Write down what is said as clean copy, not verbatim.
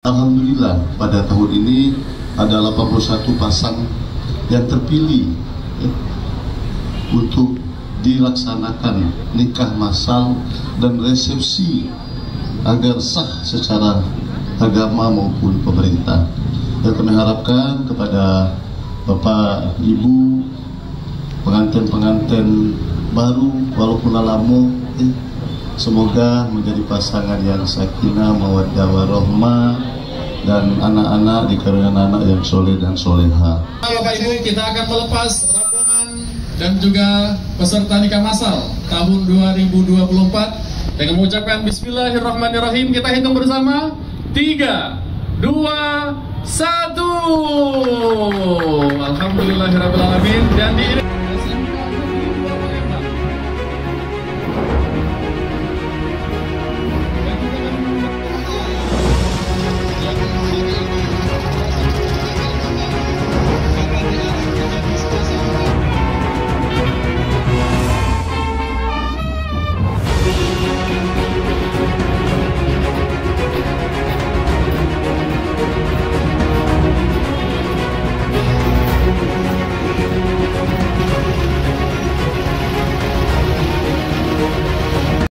Alhamdulillah pada tahun ini ada 81 pasang yang terpilih untuk dilaksanakan nikah massal dan resepsi agar sah secara agama maupun pemerintah. Dan kami harapkan kepada Bapak Ibu pengantin-pengantin baru walaupun lama, semoga menjadi pasangan yang sakinah, mawaddah warahmah, dan anak-anak dikaruniai anak yang soleh dan soleha. Bapak Ibu, kita akan melepas rombongan dan juga peserta nikah massal tahun 2024 dengan mengucapkan Bismillahirrahmanirrahim. Kita hitung bersama 3, 2, 1. Alhamdulillahirrahmanirrahim. Dan